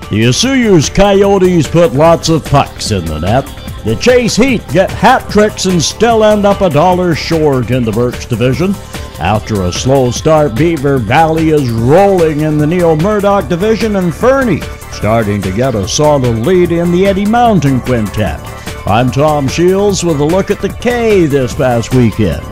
The Osuyu's Coyotes put lots of pucks in the net. The Chase Heat get hat tricks and still end up $1 short in the Birch Division. After a slow start, Beaver Valley is rolling in the Neil Murdoch Division, and Fernie starting to get a solid lead in the Eddie Mountain Quintet. I'm Tom Shields with a look at the K this past weekend.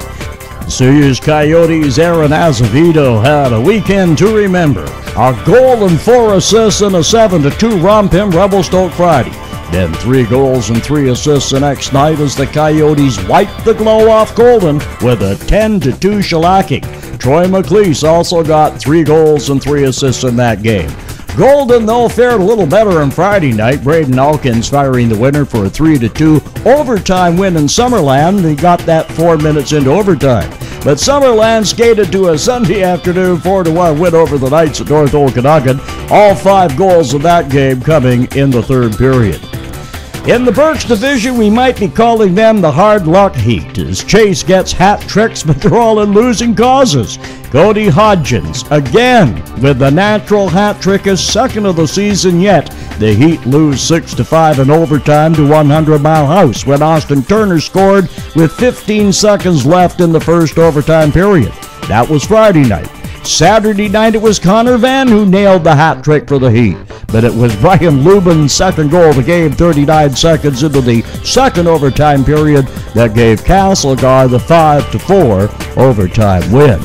Osuyu's Coyotes' Aaron Azevedo had a weekend to remember. A goal and 4 assists in a 7-2 romp in Revelstoke Friday. Then 3 goals and 3 assists the next night as the Coyotes wiped the glow off Golden with a 10-2 shellacking. Troy McLeese also got 3 goals and 3 assists in that game. Golden, though, fared a little better on Friday night. Braden Alkins firing the winner for a 3-2 overtime win in Summerland. He got that 4 minutes into overtime. But Summerland skated to a Sunday afternoon 4-1 win over the Knights at North Okanagan. All 5 goals of that game coming in the third period. In the Birch Division, we might be calling them the hard luck Heat, as Chase gets hat tricks, but they're all in losing causes. Cody Hodgins, again, with the natural hat trick, his second of the season yet. The Heat lose 6-5 in overtime to 100 Mile House when Austin Turner scored with 15 seconds left in the first overtime period. That was Friday night. Saturday night, it was Connor Van who nailed the hat trick for the Heat. But it was Brian Lubin's second goal of the game 39 seconds into the second overtime period that gave Castlegar the 5-4 overtime win.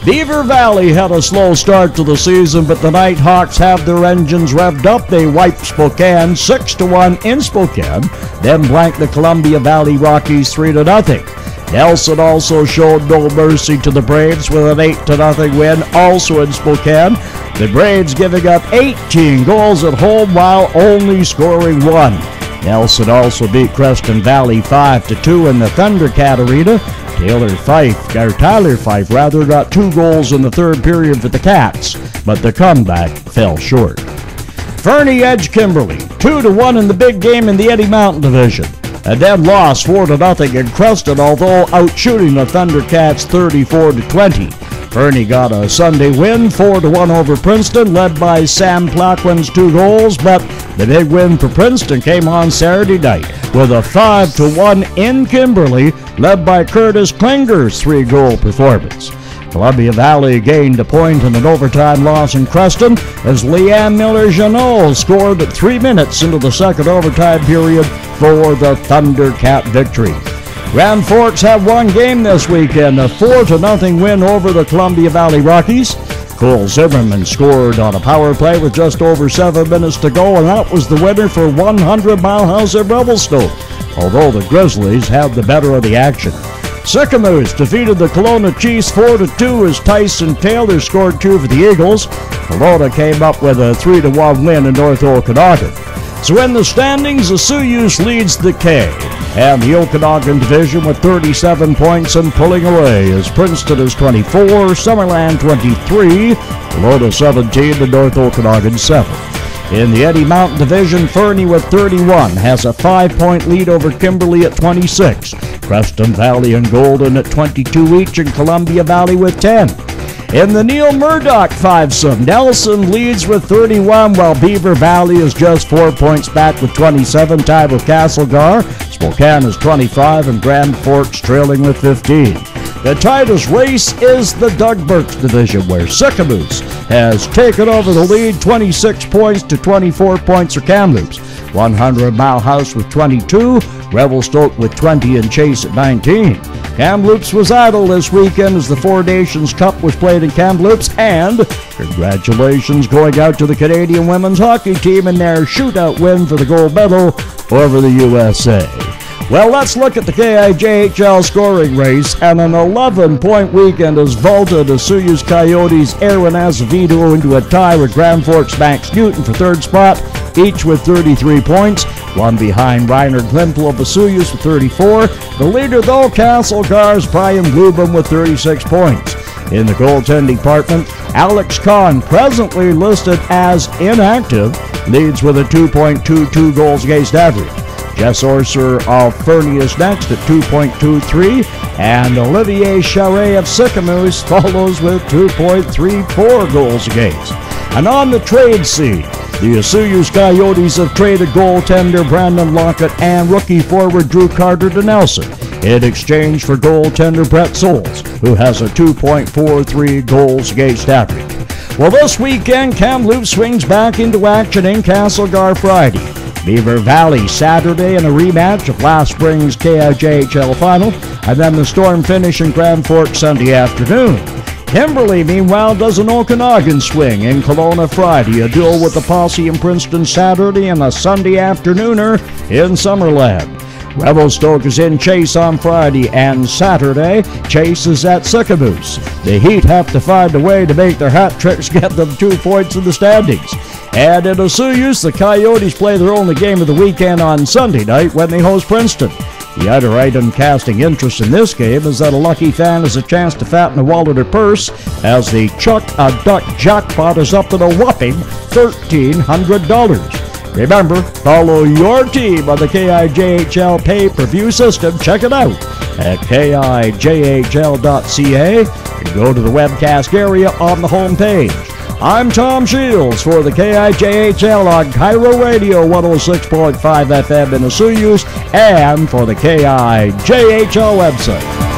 Beaver Valley had a slow start to the season, but the Nighthawks have their engines revved up. They wiped Spokane 6-1 in Spokane, then blanked the Columbia Valley Rockies 3-0. Nelson also showed no mercy to the Braves with an 8-0 win, also in Spokane. The Braves giving up 18 goals at home while only scoring 1. Nelson also beat Creston Valley 5-2 in the Thundercat Arena. Tyler Fife got 2 goals in the third period for the Cats, but the comeback fell short. Fernie edged Kimberly 2-1 in the big game in the Eddie Mountain Division, and then lost 4-0 in Creston, although outshooting the Thundercats 34-20. Fernie got a Sunday win 4-1 over Princeton, led by Sam Plaquin's 2 goals, but the big win for Princeton came on Saturday night with a 5-1 in Kimberly, led by Curtis Klinger's 3-goal performance. Columbia Valley gained a point in an overtime loss in Creston as Leanne Miller-Janot scored 3 minutes into the second overtime period for the Thundercat victory. Grand Forks have one game this weekend, a 4-0 win over the Columbia Valley Rockies. Cole Zimmerman scored on a power play with just over 7 minutes to go, and that was the winner for 100 Mile House at Revelstoke, although the Grizzlies had the better of the action. Sycamoose defeated the Kelowna Chiefs 4-2 as Tyson Taylor scored 2 for the Eagles. Kelowna came up with a 3-1 win in North Okanagan. So in the standings, Osuyu's leads the K and the Okanagan Division with 37 points and pulling away as Princeton is 24, Summerland 23, Kelowna 17, and North Okanagan 7. In the Eddie Mountain Division, Fernie with 31 has a 5-point lead over Kimberly at 26. Creston Valley and Golden at 22 each, and Columbia Valley with 10. In the Neil Murdoch fivesome, Nelson leads with 31, while Beaver Valley is just 4 points back with 27, tied with Castlegar. Spokane is 25, and Grand Forks trailing with 15. The tightest race is the Doug Birch Division, where Sycamoose has taken over the lead, 26 points to 24 points for Kamloops. 100 Mile House with 22, Revelstoke with 20, and Chase at 19. Kamloops was idle this weekend as the Four Nations Cup was played in Kamloops, and congratulations going out to the Canadian women's hockey team in their shootout win for the gold medal over the USA. Well, let's look at the KIJHL scoring race, and an 11-point weekend has vaulted Osuyu's Coyotes' Aaron Azevedo into a tie with Grand Forks' Max Newton for third spot, each with 33 points, one behind Reiner Glimpel of Osuyu's with 34. The leader, though, Castlegar's Brian Lubin with 36 points. In the goaltending department, Alex Kahn, presently listed as inactive, leads with a 2.22 goals against average. Jess Orser of Fernie is next at 2.23, and Olivier Charret of Sycamoose follows with 2.34 goals against. And on the trade scene, The Osoyoos Coyotes have traded goaltender Brandon Lockett and rookie forward Drew Carter to Nelson in exchange for goaltender Brett Souls, who has a 2.43 goals against average. Well, this weekend, Kamloops swings back into action in Castlegar Friday. Beaver Valley Saturday in a rematch of last spring's KIJHL final, and then the Storm finish in Grand Forks Sunday afternoon. Kimberly, meanwhile, does an Okanagan swing in Kelowna Friday, a duel with the Posse in Princeton Saturday, and a Sunday afternooner in Summerland. Revelstoke is in Chase on Friday, and Saturday, Chase is at Sicamous. The Heat have to find a way to make their hat tricks get them 2 points in the standings. And in Osoyoos, the Coyotes play their only game of the weekend on Sunday night when they host Princeton. The other item casting interest in this game is that a lucky fan has a chance to fatten a wallet or purse as the Chuck a Duck jackpot is up at a whopping $1,300. Remember, follow your team on the KIJHL pay-per-view system. Check it out at kijhl.ca and go to the webcast area on the home page. I'm Tom Shields for the KIJHL on CIRO Radio 106.5 FM in Osoyoos and for the KIJHL website.